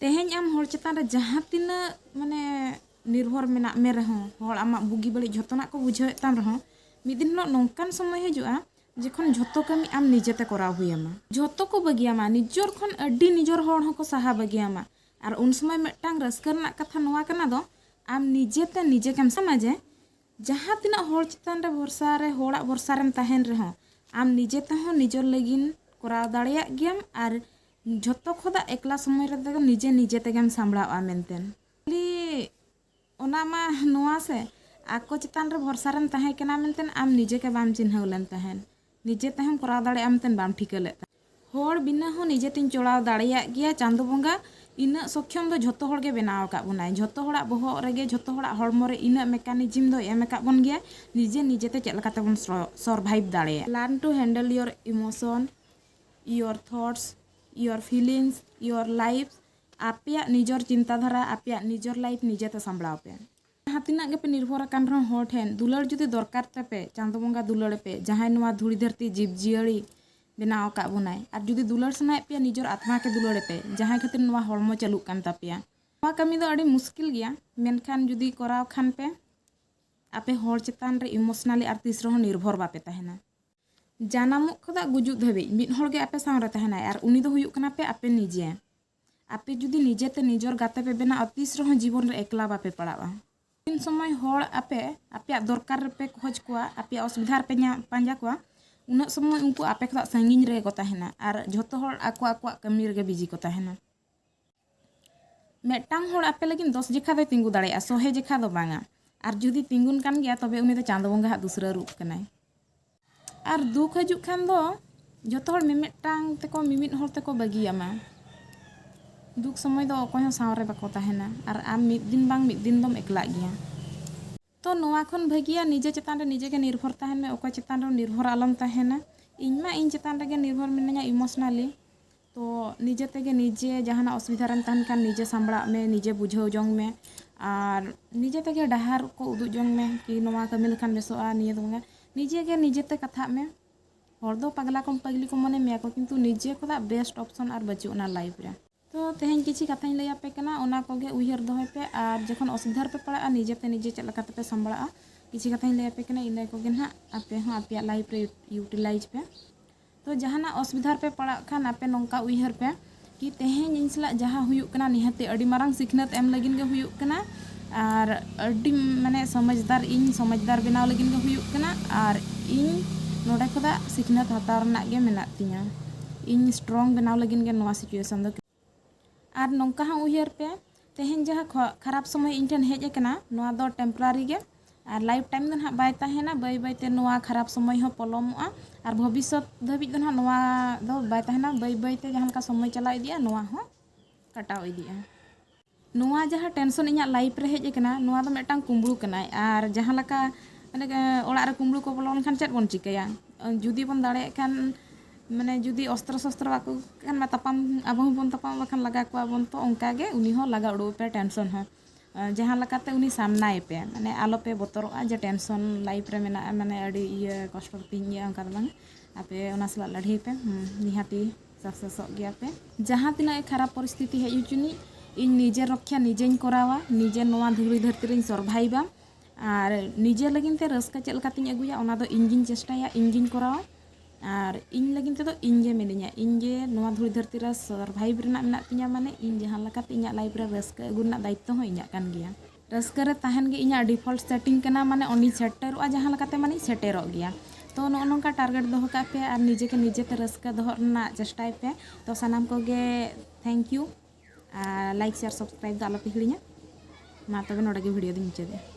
तेहें आम हर चेतान रे जहाँ तीना माने निर्भर मेना मे रहो हर आमा बुगी बड़ी झोतना को बुझे ताम रहो मिद दिन नौकान समय हजुआ जखन झोतो कमी आम निजेते कराव हुयमा झोतो को बगियामा निजोर खन अड्डी निजोर हर हको साहा बगियामा और उन समय मिटांग रस्कर ना कथा नोआ कना दो आम निजेते निजे केम समझे जहाँ तीना हर चेतान रे भरसा रे होड़ा भरसा रेम ताहेन रहो आम निजेते हो निजोर लगिन कराव दाड़िया गियाम और झोतो खोदा एकला समय रे निजे निजे तेगेम सांभळावा मेनतेन खाली ओना मा नोआ से आको चेतान रे भरसा रेम ताहे केना मेनतेन आम निजे के बाम चिन्हाव लेन ताहेन निजे तेहम कराव दाड़िया मेनतेन बाम ठिका ले होड़ बिना हो निजे तिन चोड़ाव दाड़िया गिया चांदो बंगा इना सक्षम दो झोतो होड़ के बनाव का बनाय झोतो होड़ा बहो रेगे झोतो होड़ा हड़मो रे इना मेकानिज्म दो एम का बन गया निजे निजे ते चेल काते बन सरवाइव दाड़िया learn to handle your emotion your thoughts your feelings your life आपे निजर चिंताधारा आपे निजर लाइफ निजेते सांभळाव पे जहाँ तीना के पे निर्भर कान रहो हर ठेन दुलड़ जुदी दरकार तपे चांदो बंगा दुलड़ पे जहाँ नोआ धूड़ी धरती जीव जियड़ी बनाव का बनाय और जुदी दुलड़ सनाय पे निजर आत्मा के दुलड़ पे जहाँ खातिर नोआ हड़मो चालू कान तापिया नोआ कमी दो अड़ी मुश्किल गया मेनखान जुदी कराव खान पे आपे हर चेतान रे इमोशनली और तीस रहो निर्भर बापे तहना जानामो खुदा गुजुग धाबी मिद हर गे आपे सामरे तहना और उनी दो हुयुग कना पे आपे निजे आपे जुदी निजेते निजर गाते पे बेना तीस रहो जीवन रे एकला बापे पड़ावा इन समय हर आपे आपे दरकार पे खोज कोआ आपे असुविधा पे पांजा कोआ उन समय उनको आपे खुदा संगिन रे को तहना और झोतो हर आको आको कमी रे बिजी को तहना मेटांग हर आपे लगिन 10 जेखा दो तिंगु दाड़ेया 100 जेखा दो बांगा और जुदी तिंगुन कान गया तबे उनी दो चांदो बंगा हा दूसरा रूप कनाय और दुख हजु खान दो जोतो हर मिमिटांग तेको मिमिट हर तेको बगियामा दुख समय दो अकोय हो सावरे बाको तहना और आम मिद दिन दम एकला गया तो नोआ खन भगिया निजे चेतान रे निजे के निर्भर तहन में अकोय चेतान रे निर्भर आलम तहना इनमा इन चेतान रे निर्भर मिनया इमोशनली तो निजे तेगे निजे जहाना असुविधा रन तहन खान निजे सांभळा में निजे बुझाव जोंग में और निजे तेगे डहार को उदुग जोंग में कि नोआ कमी लेखान बेसोआ निये दोंगा निजे के निजेते कथा में हर दो पगला को पगली को मने मेया को किंतु निजे खुदा बेस्ट ऑप्शन और बचु ना लाइफ रे तो तेहें किछि कथाኝ लैया पे कना ओना कोगे उयहर दोहय पे और जखन असुविधा पे पड़ा निजेते निजे चेल लका पे संभळा किछि कथाኝ लैया पे कना इना कोगे ना आपे हो आपे लाइफ रे यूटिलाइज पे तो जहाना असुविधा पे पड़ा खान आपे नोंका उयहर पे कि तेहें इंसला जहां हुयुग कना निहाते अडी मारंग सिखनत एम लगिन गे हुयुग कना और अडी माने समझदार बनाव लगिन गे हुयुग कना और इन नोडे खुदा सिखनत हतार ना गे मेना तिया इन स्ट्रॉन्ग बनाव लगिन गे नोआ सिचुएशन दो और नौका हाँ उयहर पे तेहें जहाँ खराब समय इन ठेन हेज कना नोआ दो टेम्परारी गे और लाइफ टाइम दो ना बाय तहेना बाय बाय ते नोआ खराब समय हो पलमोआ और भविष्य धाबिज दो ना नोआ दो बाय तहेना बाय बाय ते जहाँ का समय चला इदिया नोआ हो कटाव इदिया नोआ जहाँ टेंशन इᱧᱟᱜ लाइफ रे हेज कना नोआ दो मेटांग कुंबड़ू कना और जहाँ लका माने ओड़ा रे कुंबड़ू को बोलन खान चेत बन चिकया जुदी बन दाड़े खान माने जुदी अस्त्र शस्त्र बाको खान तापाम अब बन तापाम बखान लगा को बन तो उनका गे उनी हो लगा उड़ो पे टेंशन हो जहाँ लकाते उनी सामनाय पे माने आलो पे बतरोआ जे टेंशन लाइफ रे मेना माने अड़ी ये कष्ट तिंग उनका बांग आपे ओना सला लड़ाई पे निहाती सक्सेस गया पे जहाँ तिना खराब परिस्थिति है युचुनी इन निजे रक्षा निजे करावा निजे नोआ धूड़ी धरती रे सरवाइवा और निजे लगिन ते रस्का चेल कातिन अगुया ओना दो इंजिन चेष्टाया इंजिन करावा और इन लगिन ते दो इंजे मिनिया इंजे नोआ धूड़ी धरती रे सरवाइव रेना मेना तिया माने इन जहां लकाते इᱧाᱜ लाइफ रे रस्का अगु रेना दायित्व हो इᱧाᱜ कान गया रस्का रे तहन गे इᱧाᱜ डिफॉल्ट सेटिंग कना माने ओनी सेटरोआ जहां लकाते माने सेटेरो गया तो नोनका टारगेट दोह का पे और निजे के निजे ते रस्का दोह रेना चेष्टाय पे तो सानाम को गे thank you like share subscribe दा आलो पे हिड़िया मा तबे नोडे गे वीडियो दिन मुचादे।